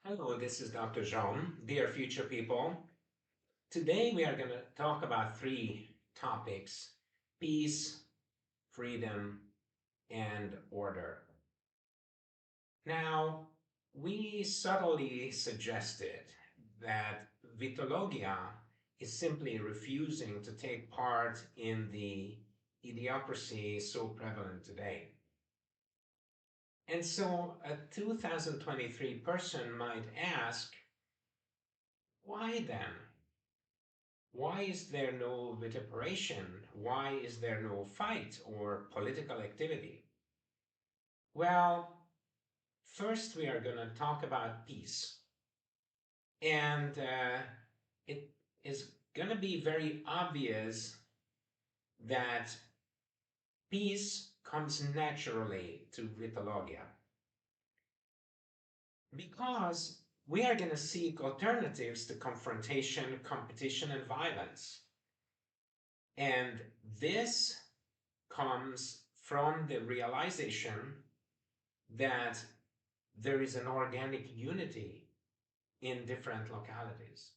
Hello, this is Dr. Jean. Dear future people, today we are going to talk about three topics: peace, freedom, and order. Now, we subtly suggested that Vitologia is simply refusing to take part in the idiocracy so prevalent today. And so a 2023 person might ask, why then? Why is there no vituperation? Why is there no fight or political activity? Well, first we are going to talk about peace. And it is going to be very obvious that peace comes naturally to Vitologia because we are going to seek alternatives to confrontation, competition, and violence. And this comes from the realization that there is an organic unity in different localities.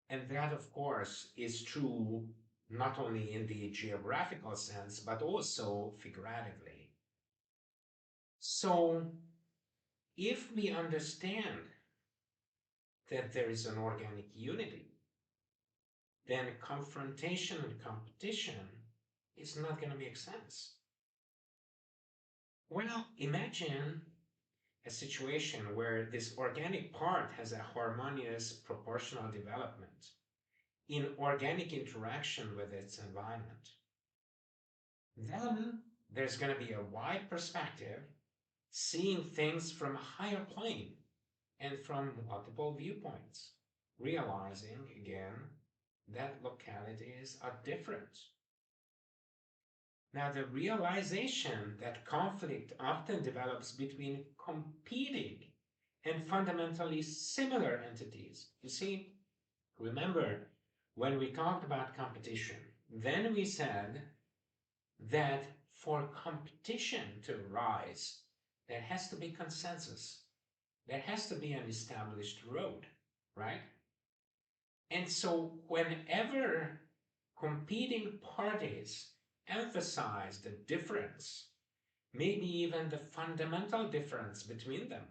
And that, of course, is true not only in the geographical sense, but also figuratively. So, if we understand that there is an organic unity, then confrontation and competition is not going to make sense. Well, imagine a situation where this organic part has a harmonious proportional development in organic interaction with its environment. Then there's going to be a wide perspective, seeing things from a higher plane and from multiple viewpoints, realizing again that localities are different. Now, the realization that conflict often develops between competing and fundamentally similar entities. You see, remember when we talked about competition, then we said that for competition to rise, there has to be consensus. There has to be an established road, right? And so whenever competing parties emphasize the difference, maybe even the fundamental difference between them,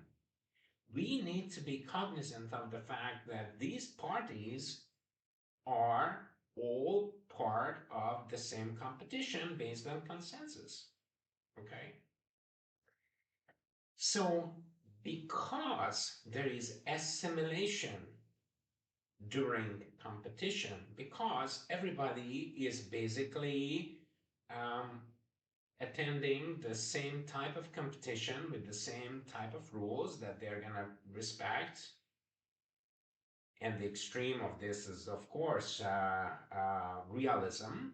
we need to be cognizant of the fact that these parties are all part of the same competition based on consensus. Okay? So, because there is assimilation during competition, because everybody is basically um, attending the same type of competition with the same type of rules that they're going to respect. And the extreme of this is, of course, realism.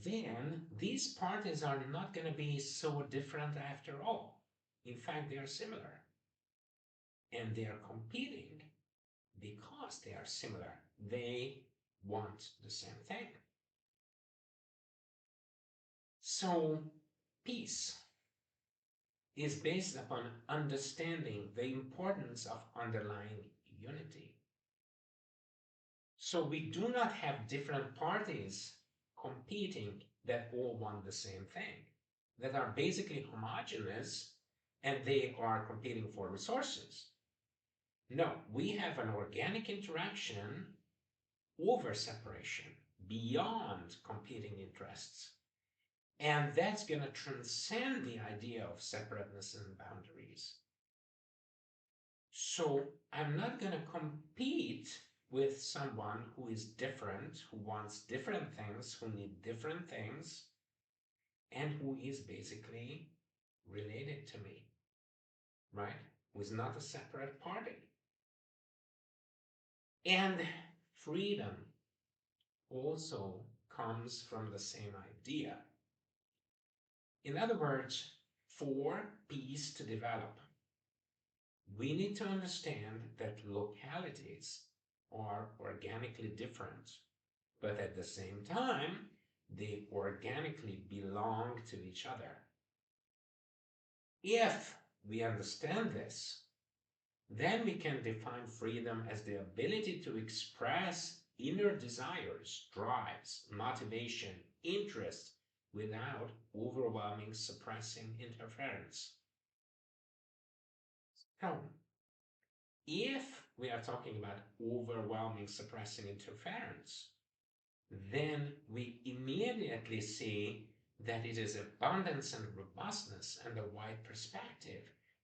Then these parties are not going to be so different after all. In fact, they are similar. And they are competing because they are similar. They want the same thing. So, peace is based upon understanding the importance of underlying unity. So we do not have different parties competing that all want the same thing, that are basically homogeneous and they are competing for resources. No, we have an organic interaction over separation, beyond competing interests. And that's going to transcend the idea of separateness and boundaries. So I'm not going to compete with someone who is different, who wants different things, who need different things, and who is basically related to me, right? Who is not a separate party. And freedom also comes from the same idea. In other words, for peace to develop, we need to understand that localities are organically different, but at the same time, they organically belong to each other. If we understand this, then we can define freedom as the ability to express inner desires, drives, motivation, interests without overwhelming, suppressing interference. Now, if we are talking about overwhelming, suppressing interference, then we immediately see that it is abundance and robustness and a wide perspective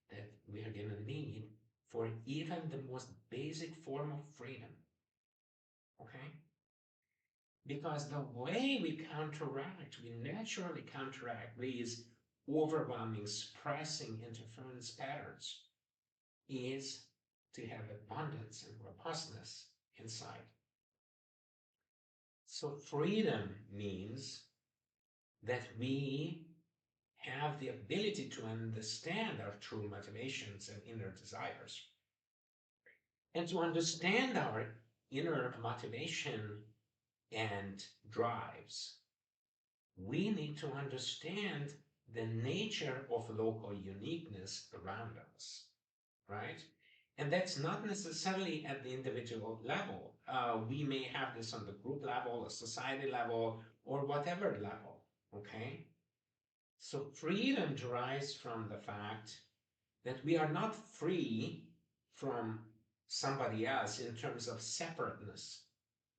that we are going to need for even the most basic form of freedom. Okay? Because the way we naturally counteract these overwhelming, suppressing interference patterns is to have abundance and robustness inside. So freedom means that we have the ability to understand our true motivations and inner desires. And to understand our inner motivation and drives, we need to understand the nature of local uniqueness around us, right? And that's not necessarily at the individual level. We may have this on the group level, a society level, or whatever level, okay? So freedom derives from the fact that we are not free from somebody else in terms of separateness,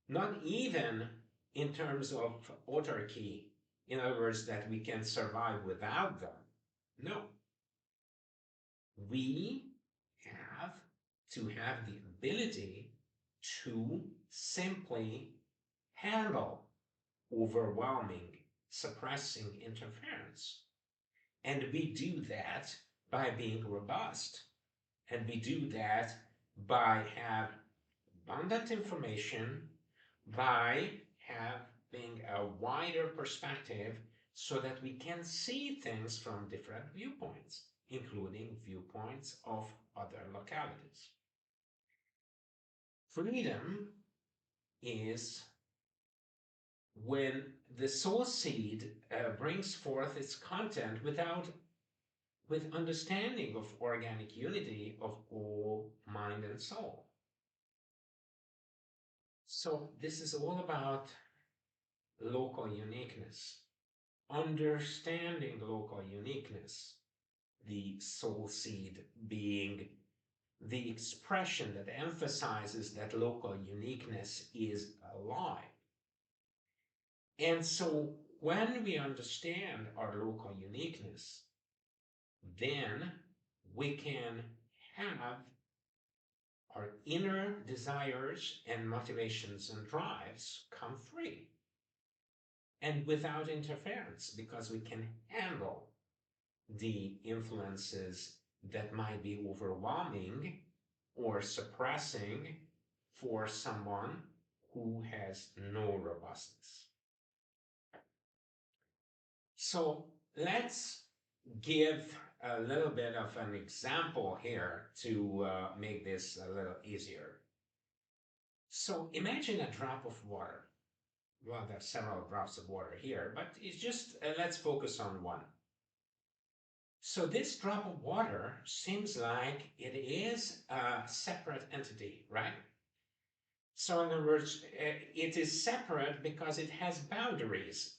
not even in terms of autarky, in other words, that we can survive without them. No. We have to have the ability to simply handle overwhelming, suppressing interference. And we do that by being robust. And we do that by having abundant information, by having a wider perspective so that we can see things from different viewpoints, including viewpoints of other localities. Freedom is when the soul seed brings forth its content with understanding of organic unity of all mind and soul. So this is all about local uniqueness, understanding local uniqueness, the soul seed being the expression that emphasizes that local uniqueness is alive. And so when we understand our local uniqueness, then we can have our inner desires and motivations and drives come free and without interference, because we can handle the influences that might be overwhelming or suppressing for someone who has no robustness. So let's give a little bit of an example here to make this a little easier. So imagine a drop of water. Well, there's several drops of water here, but it's just, let's focus on one. So this drop of water seems like it is a separate entity, right? So in other words, it is separate because it has boundaries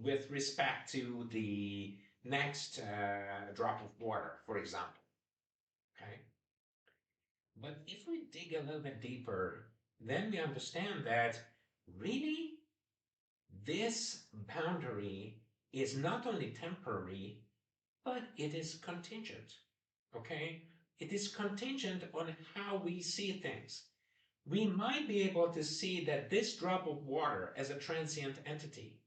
with respect to the next drop of water, for example. Okay. But if we dig a little bit deeper, then we understand that really this boundary is not only temporary, but it is contingent. Okay. It is contingent on how we see things. We might be able to see that this drop of water as a transient entity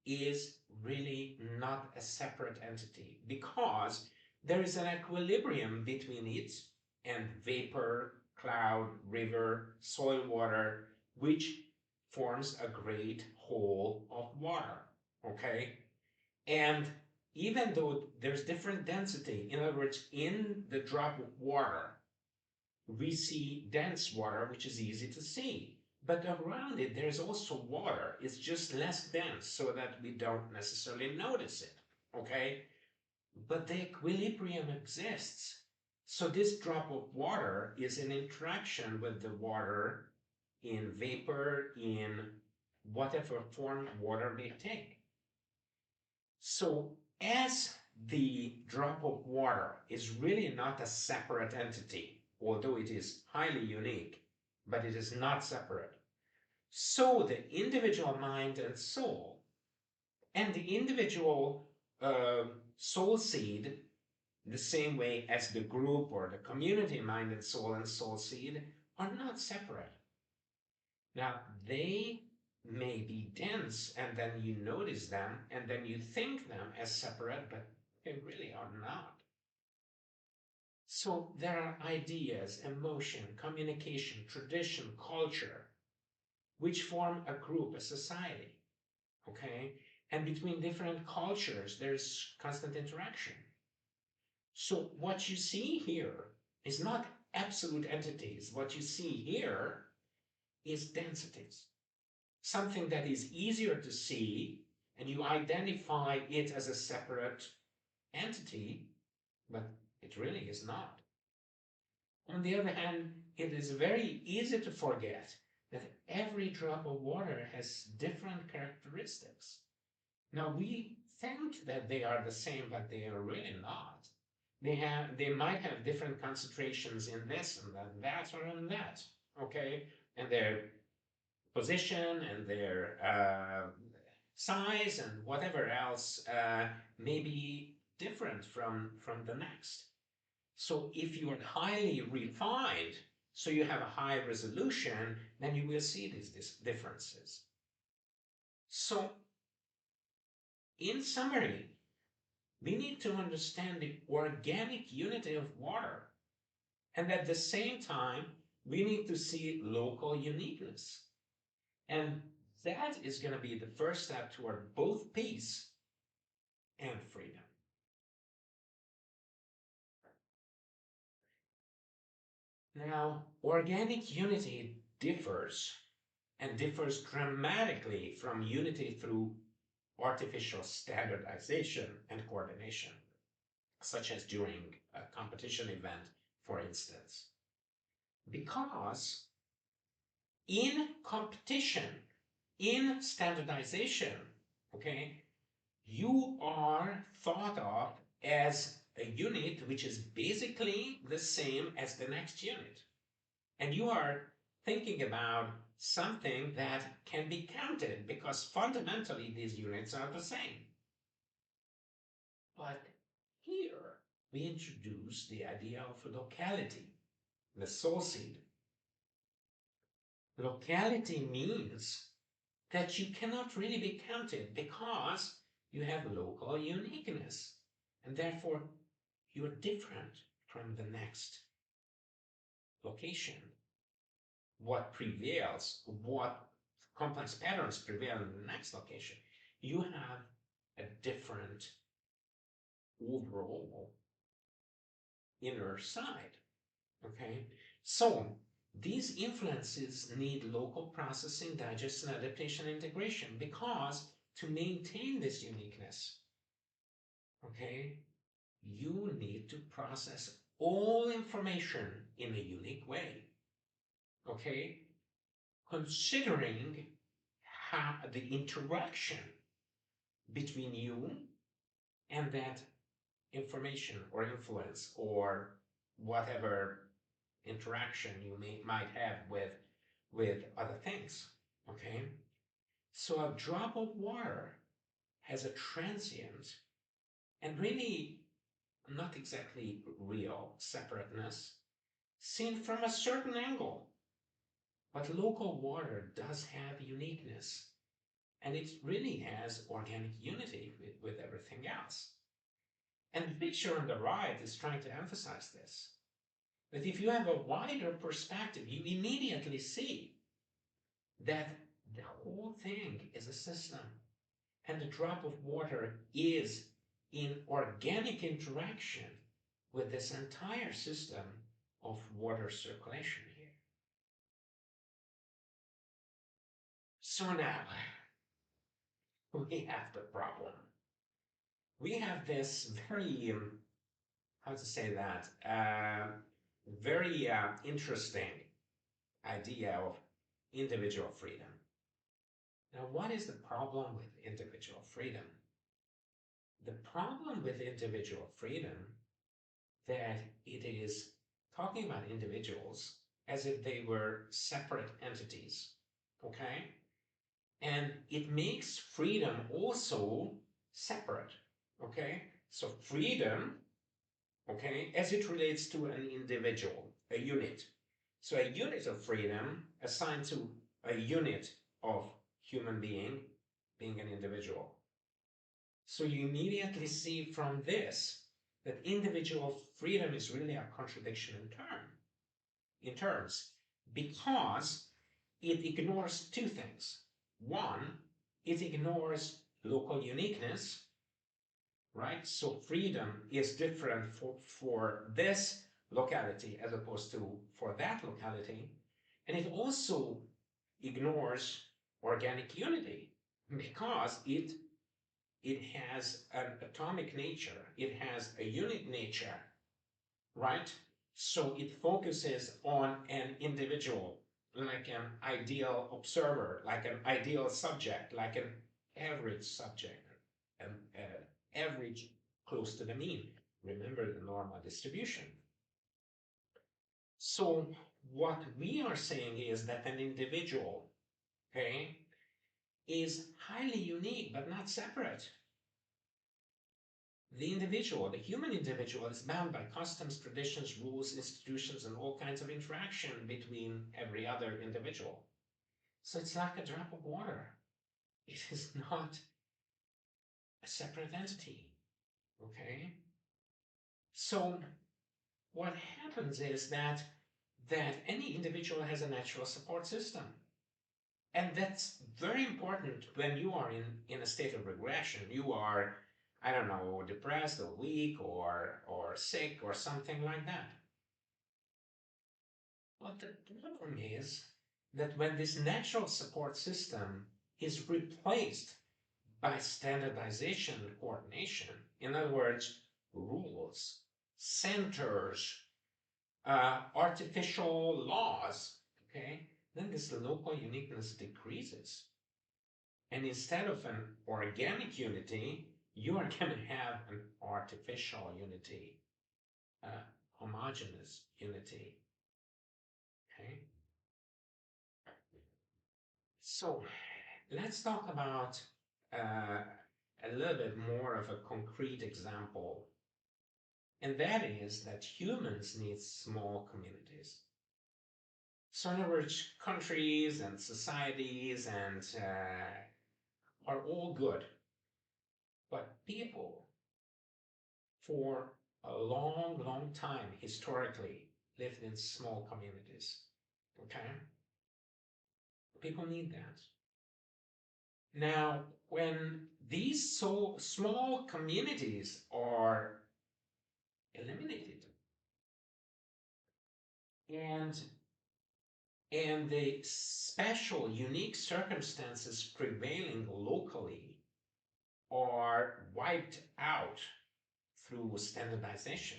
is really not a separate entity, because there is an equilibrium between it and vapor, cloud, river, soil water, which forms a great whole of water, okay? And even though there's different density, in other words, in the drop of water, we see dense water, which is easy to see. But around it, there's also water. It's just less dense so that we don't necessarily notice it, okay? but the equilibrium exists. So this drop of water is in interaction with the water in vapor, in whatever form water may take. So as the drop of water is really not a separate entity, although it is highly unique, but it is not separate. So the individual mind and soul and the individual soul seed, the same way as the group or the community mind and soul seed, are not separate. Now, they may be dense, and then you notice them, and then you think them as separate, but they really are not. So there are ideas, emotion, communication, tradition, culture, which form a group, a society, okay? And between different cultures, there's constant interaction. So what you see here is not absolute entities. What you see here is densities. Something that is easier to see, and you identify it as a separate entity, but it really is not. On the other hand, it is very easy to forget that every drop of water has different characteristics. Now, we think that they are the same, but they are really not. They might have different concentrations in this and that or in that, okay? And their position and their size and whatever else may be different from the next. So if you are highly refined, so you have a high resolution, then you will see these differences. So in summary, we need to understand the organic unity of water. And at the same time, we need to see local uniqueness. And that is going to be the first step toward both peace and freedom. Now, organic unity differs and differs dramatically from unity through artificial standardization and coordination, such as during a competition event, for instance. Because in competition, in standardization, okay, you are thought of as a unit which is basically the same as the next unit. And you are thinking about something that can be counted because fundamentally these units are the same. But here we introduce the idea of locality, the soul seed. Locality means that you cannot really be counted because you have local uniqueness, and therefore you're different from the next location. What prevails, what complex patterns prevail in the next location, you have a different overall inner side, okay? So these influences need local processing, digestion, adaptation, integration, because to maintain this uniqueness, okay, you need to process all information in a unique way, okay, considering how the interaction between you and that information or influence or whatever interaction you might have with other things, okay? So a drop of water has a transient and really not exactly real separateness seen from a certain angle. But local water does have uniqueness, and it really has organic unity with everything else. And the picture on the right is trying to emphasize this. That if you have a wider perspective, you immediately see that the whole thing is a system, and the drop of water is in organic interaction with this entire system of water circulation here. So now we have the problem. we have this very, how to say that, very interesting idea of individual freedom. Now, what is the problem with individual freedom? The problem with individual freedom that it is talking about individuals as if they were separate entities, okay? And it makes freedom also separate, okay? So freedom, okay, as it relates to an individual, a unit. So a unit of freedom assigned to a unit of human being an individual. So you immediately see from this that individual freedom is really a contradiction in terms, because it ignores two things. One, it ignores local uniqueness, right? So freedom is different for this locality as opposed to for that locality. And it also ignores organic unity because it has an atomic nature, it has a unit nature, right? So it focuses on an individual, like an ideal observer, like an ideal subject, like an average subject, an average close to the mean. Remember the normal distribution. So what we are saying is that an individual, okay, is highly unique but not separate. The individual, the human individual, is bound by customs, traditions, rules, institutions, and all kinds of interaction between every other individual. So it's like a drop of water. It is not a separate entity, okay? So what happens is that any individual has a natural support system. And that's very important when you are in a state of regression. You are, I don't know, depressed or weak or sick or something like that. Well, the problem is that when this natural support system is replaced by standardization and coordination, in other words, rules, centers, artificial laws, okay, then this local uniqueness decreases. And instead of an organic unity, you are going to have an artificial unity, homogeneous unity. Okay? So let's talk about a little bit more of a concrete example. And that is that humans need small communities. So in other words, countries and societies and are all good. But people, for a long, long time, historically, lived in small communities. Okay? People need that. Now, when these so small communities are eliminated and the special, unique circumstances prevailing locally are wiped out through standardization,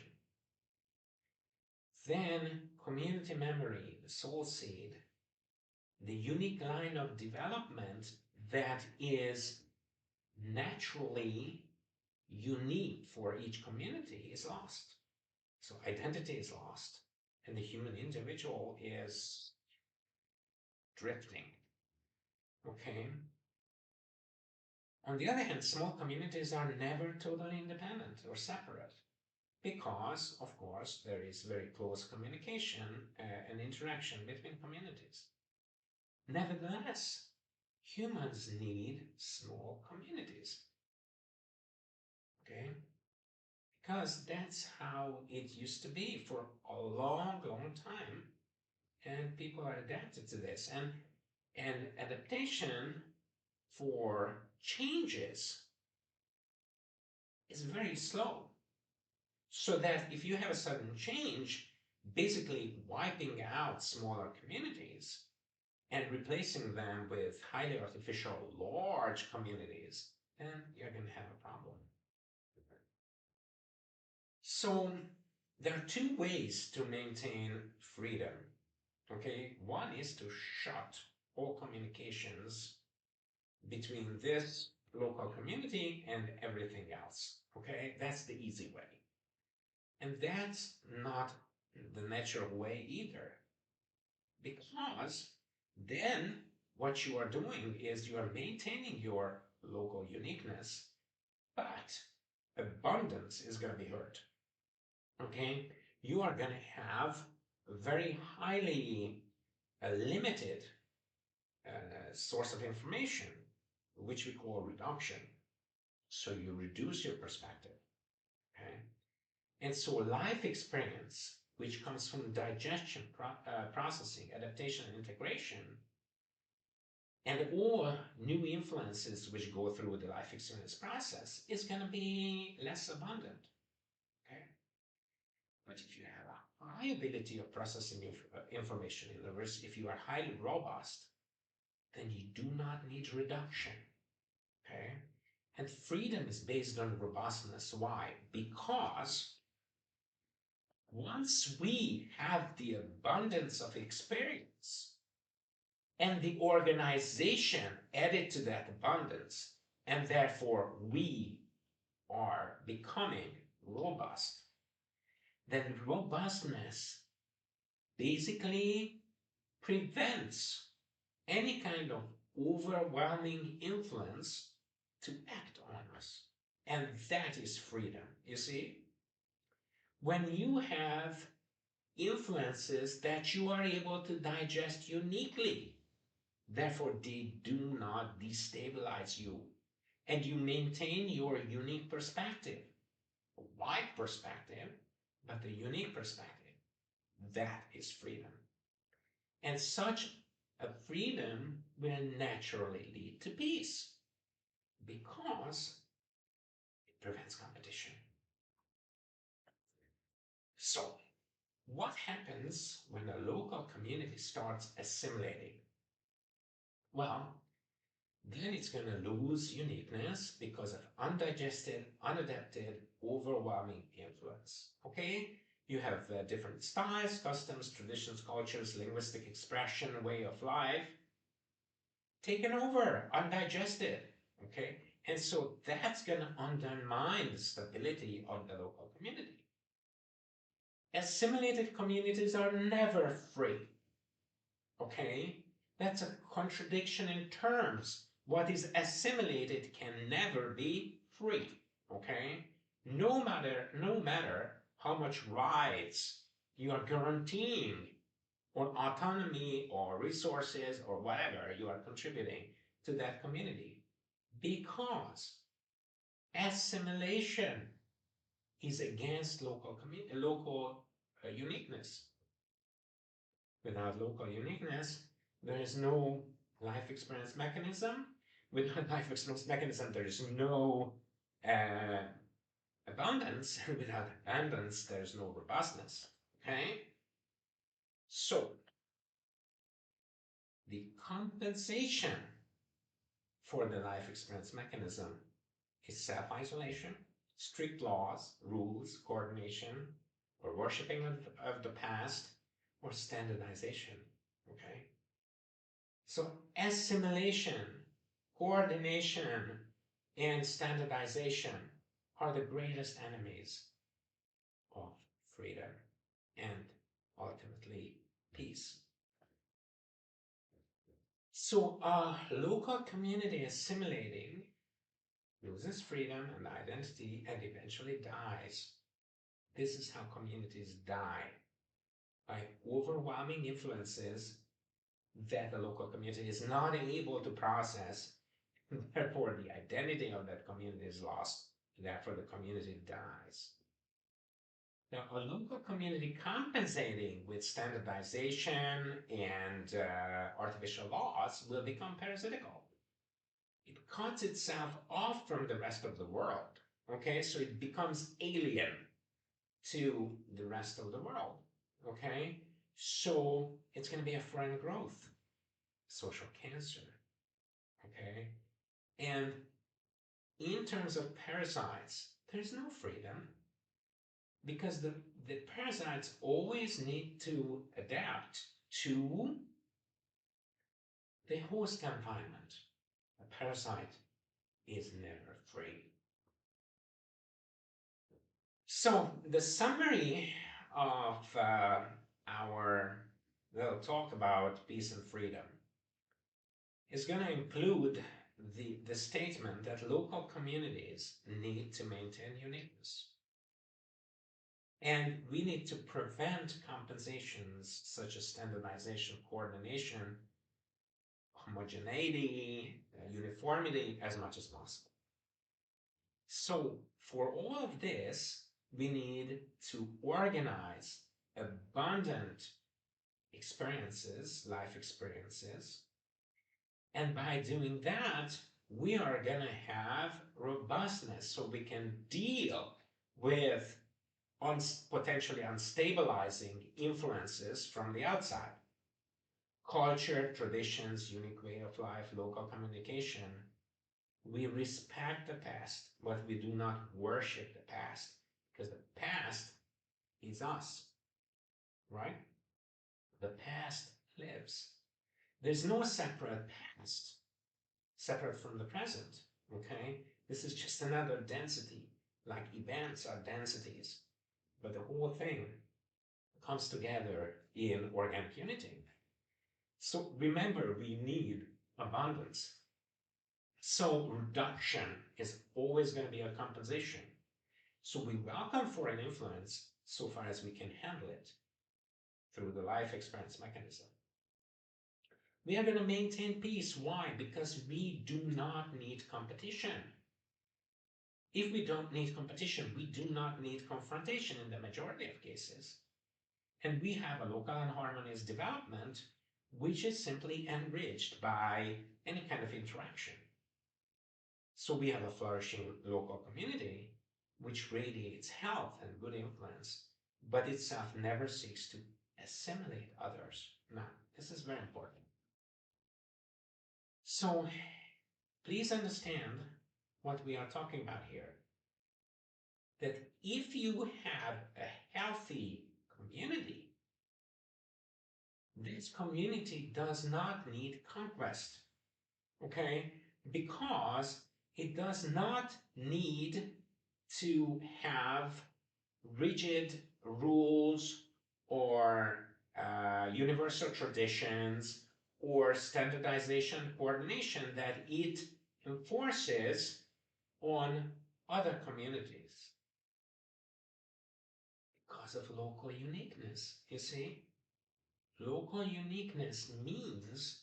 then community memory, the soul seed, the unique line of development that is naturally unique for each community is lost. So identity is lost, and the human individual is drifting. Okay? On the other hand, small communities are never totally independent or separate because, of course, there is very close communication and interaction between communities. Nevertheless, humans need small communities. Okay? Because that's how it used to be for a long, long time. And people are adapted to this. And adaptation for changes is very slow. So that if you have a sudden change, basically wiping out smaller communities and replacing them with highly artificial large communities, then you're going to have a problem. So there are two ways to maintain freedom. Okay, one is to shut all communications between this local community and everything else. Okay, that's the easy way. And that's not the natural way either, because then what you are doing is you are maintaining your local uniqueness, but abundance is going to be hurt. Okay, you are going to have a very highly limited source of information, which we call reduction. So you reduce your perspective. Okay, and so life experience, which comes from digestion, processing, adaptation, and integration, and all new influences which go through the life experience process, is going to be less abundant. Okay, but if you have a high ability of processing information, in other words, if you are highly robust, then you do not need reduction. Okay, and freedom is based on robustness. Why? Because once we have the abundance of experience and the organization added to that abundance, and therefore we are becoming robust, then robustness basically prevents any kind of overwhelming influence to act on us. And that is freedom, you see? When you have influences that you are able to digest uniquely, therefore they do not destabilize you, and you maintain your unique perspective, a wide perspective, but a unique perspective. That is freedom. And such a freedom will naturally lead to peace because it prevents competition. So, what happens when a local community starts assimilating? Well, then it's going to lose uniqueness because of undigested, unadapted, overwhelming influence. Okay? You have different styles, customs, traditions, cultures, linguistic expression, way of life taken over, undigested. Okay? And so that's going to undermine the stability of the local community. Assimilated communities are never free. Okay? That's a contradiction in terms. What is assimilated can never be free. Okay? No matter how much rights you are guaranteeing, or autonomy, or resources, or whatever you are contributing to that community. Because assimilation is against local uniqueness. Without local uniqueness, there is no life experience mechanism. Without life experience mechanism, there is no uh, abundance. Without abundance, there is no robustness. Okay? So, the compensation for the life experience mechanism is self-isolation, strict laws, rules, coordination, or worshipping of the past, or standardization. Okay? So assimilation, coordination, and standardization are the greatest enemies of freedom and ultimately peace. So a local community assimilating loses freedom and identity and eventually dies. This is how communities die, by overwhelming influences that the local community is not able to process. Therefore, the identity of that community is lost. Therefore, the community dies. Now, a local community compensating with standardization and artificial laws will become parasitical. It cuts itself off from the rest of the world. Okay, so it becomes alien to the rest of the world. Okay, so it's going to be a foreign growth, social cancer. Okay, and in terms of parasites, there's no freedom. because the parasites always need to adapt to the host environment. A parasite is never free. So the summary of our little talk about peace and freedom is going to include the statement that local communities need to maintain uniqueness. And we need to prevent compensations such as standardization, coordination, homogeneity, uniformity as much as possible. So for all of this, we need to organize abundant experiences, life experiences. And by doing that, we are going to have robustness so we can deal with potentially unstabilizing influences from the outside. Culture, traditions, unique way of life, local communication. We respect the past, but we do not worship the past because the past is us, right? The past lives. There's no separate past, separate from the present, okay? This is just another density, like events are densities, but the whole thing comes together in organic unity. So remember, we need abundance. So reduction is always going to be a compensation. So we welcome foreign influence so far as we can handle it through the life experience mechanism. We are going to maintain peace. Why? Because we do not need competition. If we don't need competition, we do not need confrontation in the majority of cases. And we have a local and harmonious development, which is simply enriched by any kind of interaction. So we have a flourishing local community, which radiates health and good influence, but itself never seeks to assimilate others. Now, this is very important. So please understand what we are talking about here. That if you have a healthy community, this community does not need conquest, okay? Because it does not need to have rigid rules or universal traditions or standardization coordination that it enforces on other communities because of local uniqueness. You see, local uniqueness means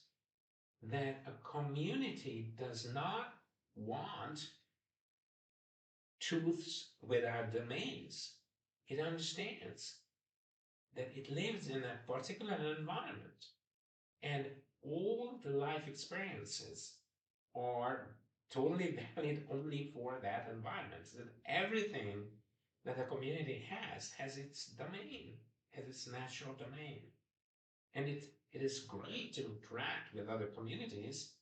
that a community does not want truths without domains. It understands that it lives in a particular environment and all the life experiences are totally valid only for that environment. That everything that a community has its domain, has its natural domain. And it is great to interact with other communities,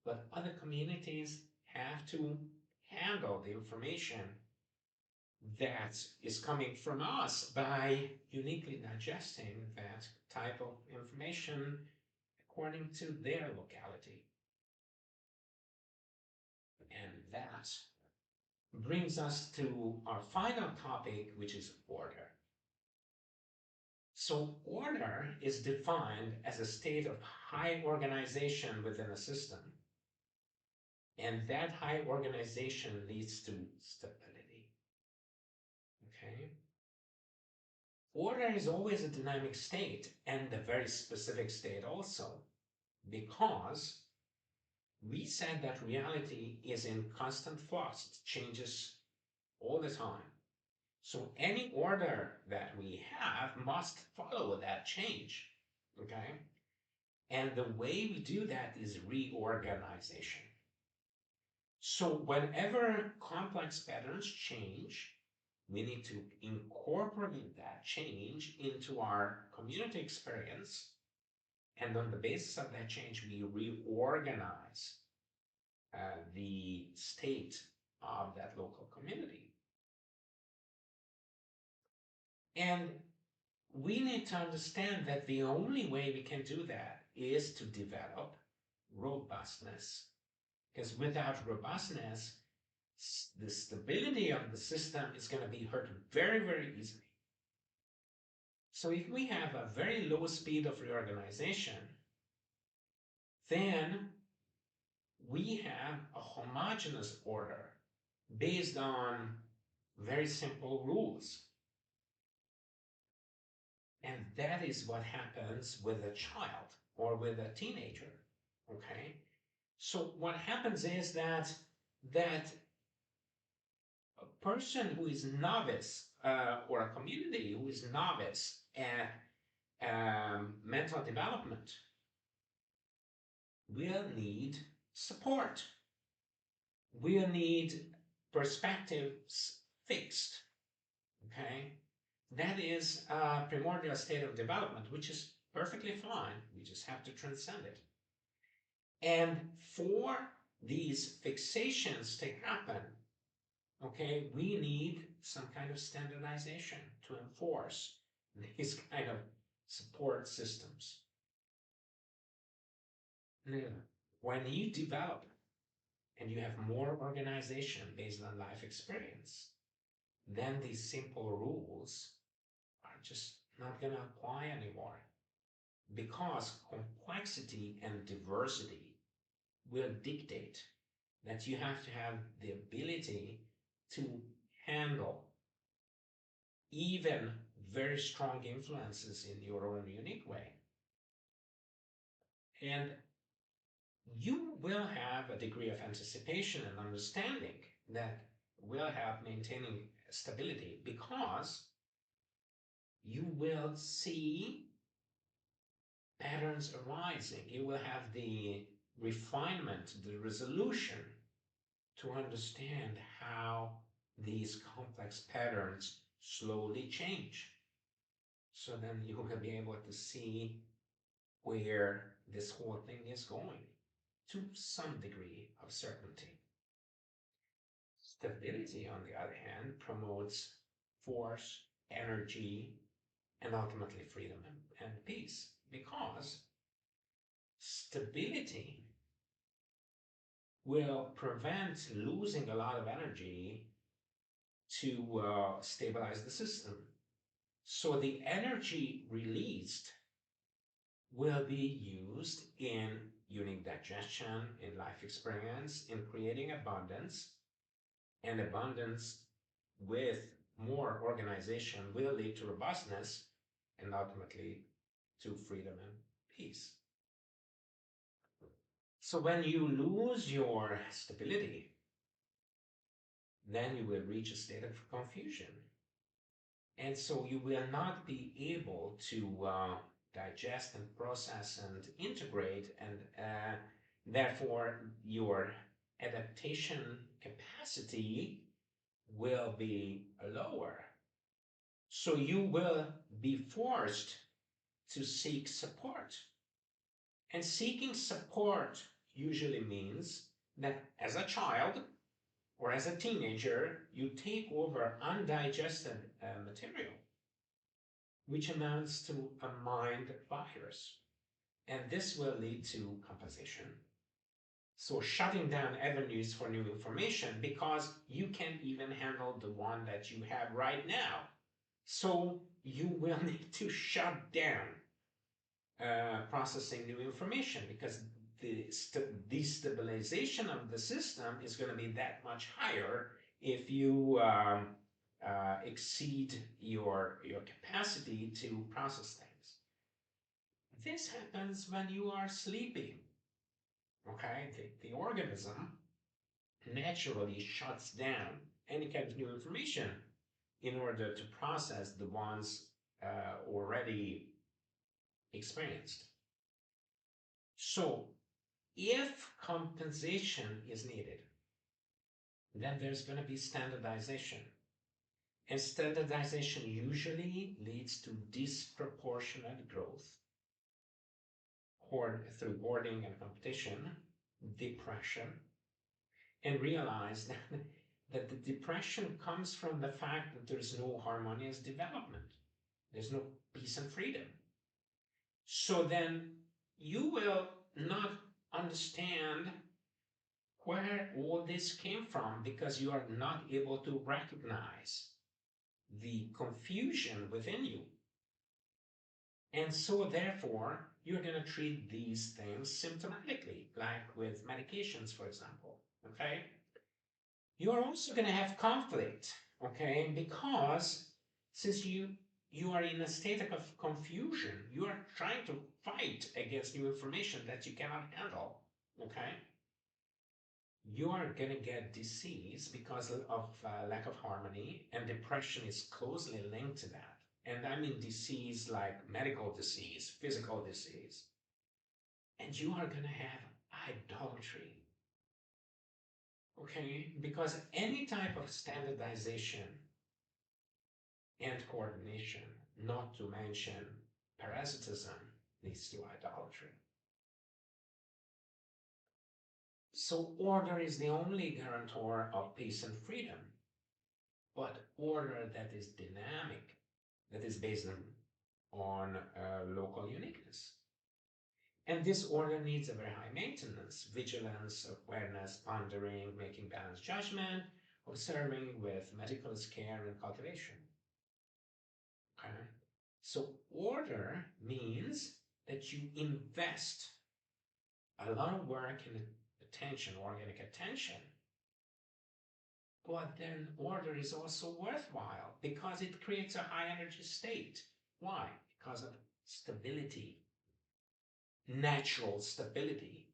but other communities have to handle the information that is coming from us by uniquely digesting that type of information according to their locality. And that brings us to our final topic, which is order. So order is defined as a state of high organization within a system. And that high organization leads to stability. Okay? Order is always a dynamic state and a very specific state also, because we said that reality is in constant flux. It changes all the time. So any order that we have must follow that change, okay? And the way we do that is reorganization. So whenever complex patterns change, we need to incorporate that change into our community experience. And on the basis of that change, we reorganize the state of that local community. And we need to understand that the only way we can do that is to develop robustness. Because without robustness, the stability of the system is going to be hurt very, very easily. So if we have a very low speed of reorganization, then we have a homogeneous order based on very simple rules. And that is what happens with a child or with a teenager, okay? So what happens is that a person who is novice or a community who is novice at mental development will need support. We'll need perspectives fixed, okay? That is a primordial state of development, which is perfectly fine. We just have to transcend it. And for these fixations to happen, okay, we need some kind of standardization to enforce these kind of support systems. Now, when you develop and you have more organization based on life experience, then these simple rules are just not going to apply anymore, because complexity and diversity will dictate that you have to have the ability to handle even very strong influences in your own unique way. And you will have a degree of anticipation and understanding that will help maintaining stability, because you will see patterns arising. You will have the refinement, the resolution to understand how these complex patterns slowly change. So then you will be able to see where this whole thing is going to some degree of certainty. Stability, on the other hand, promotes force, energy, and ultimately freedom and peace, because stability will prevent losing a lot of energy to stabilize the system. So the energy released will be used in unique digestion, in life experience, in creating abundance, and abundance with more organization will lead to robustness and ultimately to freedom and peace. So when you lose your stability, then you will reach a state of confusion. And so you will not be able to digest and process and integrate, and therefore your adaptation capacity will be lower. So you will be forced to seek support. And seeking support usually means that as a child or as a teenager, you take over undigested material, which amounts to a mind virus. And this will lead to compensation. So shutting down avenues for new information, because you can't even handle the one that you have right now. So you will need to shut down processing new information, because the destabilization of the system is going to be that much higher if you exceed your capacity to process things. This happens when you are sleeping. Okay, the organism naturally shuts down any kind of new information in order to process the ones already experienced. So if compensation is needed, then there's going to be standardization. And standardization usually leads to disproportionate growth through hoarding and competition, depression, and realize that the depression comes from the fact that there's no harmonious development. There's no peace and freedom. So then you will not understand where all this came from because you are not able to recognize the confusion within you. And so therefore, you're going to treat these things symptomatically, like with medications, for example, okay? You're also going to have conflict, okay? Because since you are in a state of confusion, you are trying to fight against new information that you cannot handle, okay? You are going to get disease because of lack of harmony, and depression is closely linked to that. And I mean disease like medical disease, physical disease. And you are going to have idolatry. Okay? Because any type of standardization and coordination, not to mention parasitism, leads to idolatry. So order is the only guarantor of peace and freedom. But order that is dynamic, that is based on local uniqueness. And this order needs a very high maintenance, vigilance, awareness, pondering, making balanced judgment, observing with meticulous care and cultivation. Okay? So order means that you invest a lot of work and attention, organic attention. But then order is also worthwhile because it creates a high energy state. Why? Because of stability, natural stability.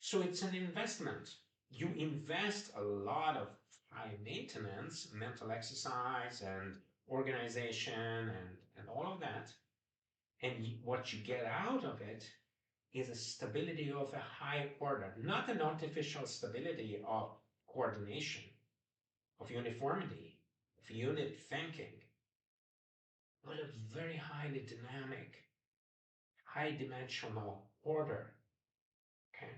So it's an investment. You invest a lot of high maintenance, mental exercise and organization and all of that. And what you get out of it is a stability of a high order, not an artificial stability of coordination, of uniformity, of unit thinking, but a very highly dynamic, high dimensional order. Okay?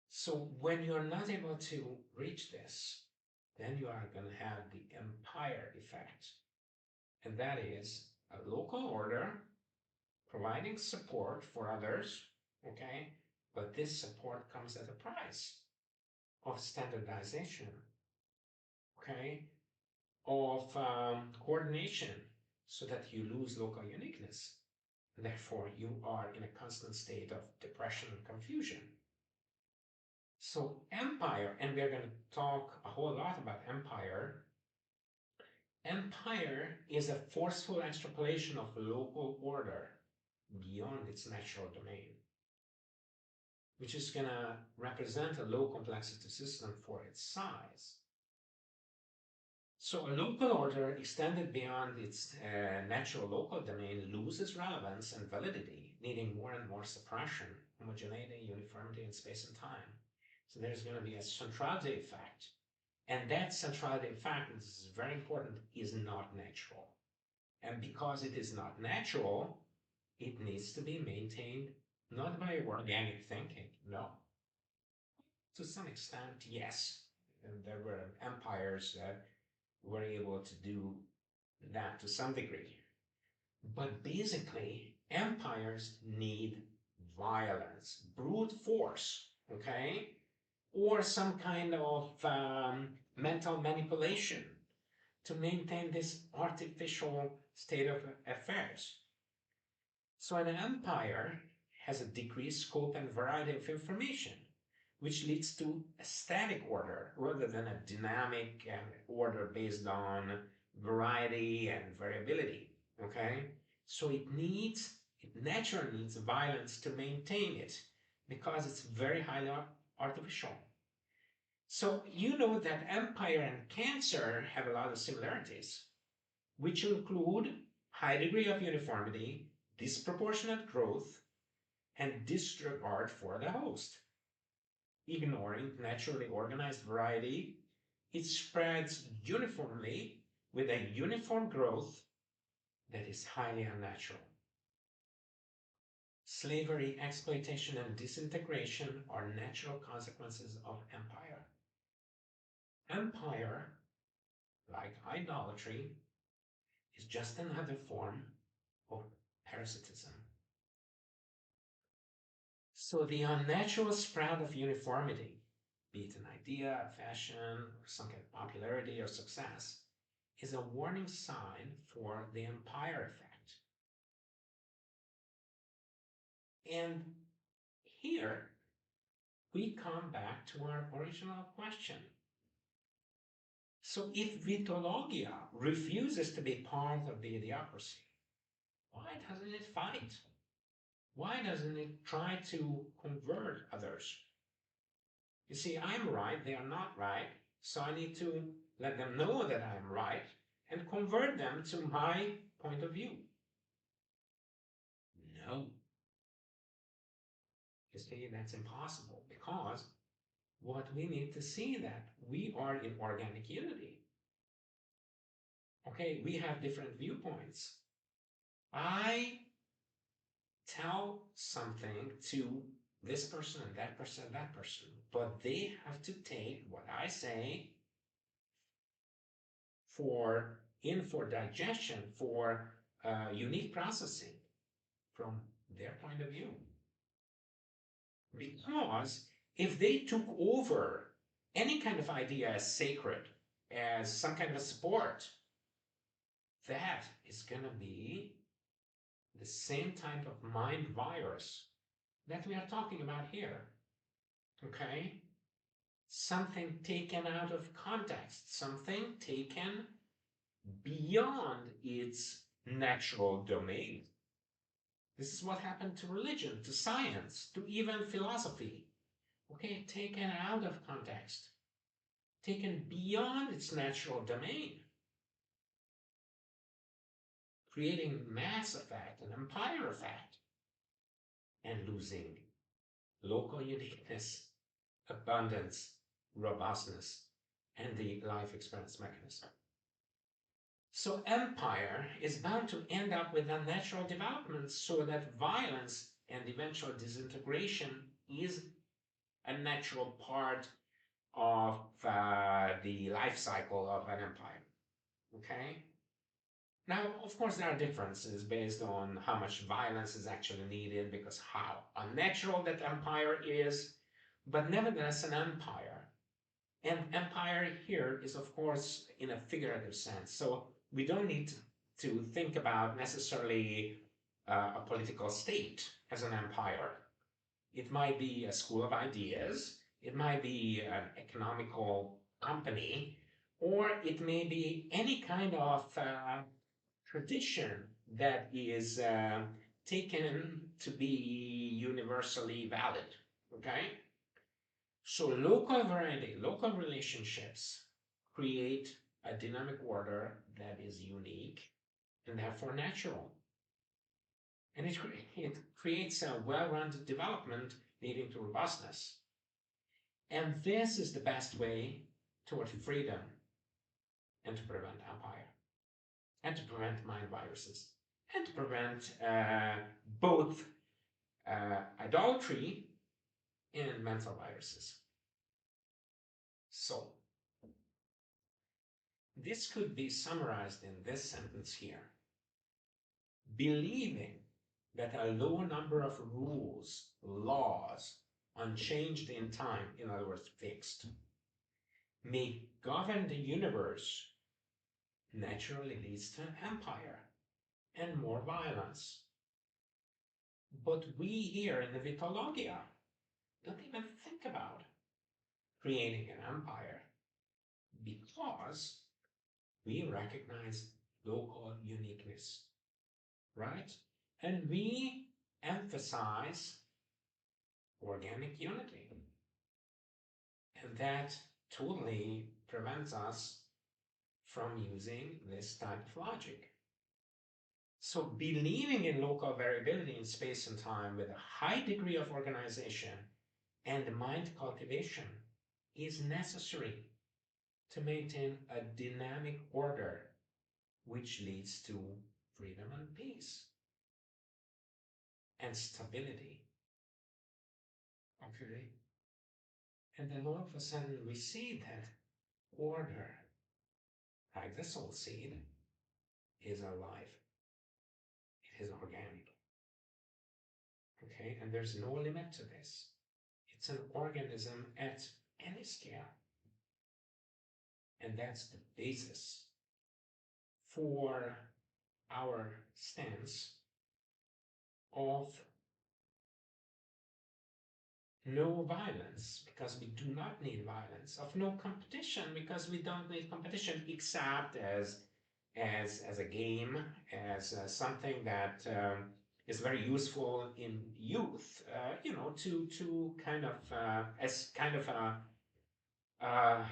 So when you're not able to reach this, then you are going to have the empire effect. And that is a local order providing support for others, okay? But this support comes at a price of standardization, okay? Of coordination, so that you lose local uniqueness. Therefore, you are in a constant state of depression and confusion. So empire, and we're going to talk a whole lot about empire. Empire is a forceful extrapolation of local order beyond its natural domain, which is going to represent a low complexity system for its size. So a local order extended beyond its natural local domain loses relevance and validity, needing more and more suppression, homogeneity, uniformity in space and time. So there's going to be a centrality effect. And that centrality effect, this is very important, is not natural. And because it is not natural, it needs to be maintained not by organic thinking, no. To some extent, yes. And there were empires that were able to do that to some degree. But basically, empires need violence, brute force, okay? Or some kind of mental manipulation to maintain this artificial state of affairs. So an empire has a decreased scope and variety of information, which leads to a static order rather than a dynamic order based on variety and variability, okay? So it naturally needs violence to maintain it because it's very highly artificial. So you know that empire and cancer have a lot of similarities, which include high degree of uniformity, disproportionate growth, and disregard for the host. Ignoring naturally organized variety, it spreads uniformly with a uniform growth that is highly unnatural. Slavery, exploitation, and disintegration are natural consequences of empire. Empire, like idolatry, is just another form of parasitism. So the unnatural sprout of uniformity, be it an idea, a fashion, or some kind of popularity or success, is a warning sign for the empire effect. And here we come back to our original question. So if Vitologia refuses to be part of the idiocracy, why doesn't it fight? Why doesn't it try to convert others? You see, I'm right, they are not right, so I need to let them know that I'm right and convert them to my point of view. No. You see, that's impossible because what we need to see that we are in organic unity. Okay, we have different viewpoints. I tell something to this person and that person and that person, but they have to take what I say for digestion, for unique processing from their point of view. Because if they took over any kind of idea as sacred, as some kind of a sport, that is going to be the same type of mind virus that we are talking about here. Okay? Something taken out of context, something taken beyond its natural domain. This is what happened to religion, to science, to even philosophy. Okay, taken out of context, taken beyond its natural domain, creating mass effect, an empire effect, and losing local uniqueness, abundance, robustness, and the life experience mechanism. So empire is bound to end up with unnatural developments so that violence and eventual disintegration is a natural part of the life cycle of an empire. Okay? Now, of course, there are differences based on how much violence is actually needed because how unnatural that empire is, but nevertheless an empire. And empire here is, of course, in a figurative sense. So we don't need to think about necessarily a political state as an empire. It might be a school of ideas, it might be an economical company, or it may be any kind of tradition that is taken to be universally valid. Okay? So local variety, local relationships create a dynamic order that is unique and therefore natural. And it creates a well-rounded development leading to robustness. And this is the best way toward freedom and to prevent empire, and to prevent mind viruses, and to prevent both idolatry and mental viruses. So, this could be summarized in this sentence here. Believing that a low number of rules, laws, unchanged in time, in other words, fixed, may govern the universe naturally leads to empire and more violence. But we here in the Vitologia don't even think about creating an empire because we recognize local uniqueness, right? And we emphasize organic unity. And that totally prevents us from using this type of logic. So believing in local variability in space and time with a high degree of organization and mind cultivation is necessary to maintain a dynamic order which leads to freedom and peace and stability. Okay? And then all of a sudden we see that order, like the soul seed, is is alive. It is organic. Okay, and there's no limit to this. It's an organism at any scale. And that's the basis for our stance of no violence, because we do not need violence, of no competition, because we don't need competition, except as a game, as something that is very useful in youth, to kind of as kind of a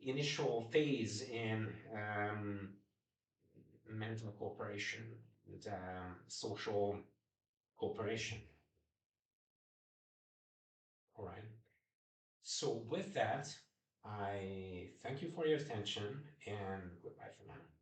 initial phase in mental cooperation and social cooperation. All right. So with that, I thank you for your attention and goodbye for now.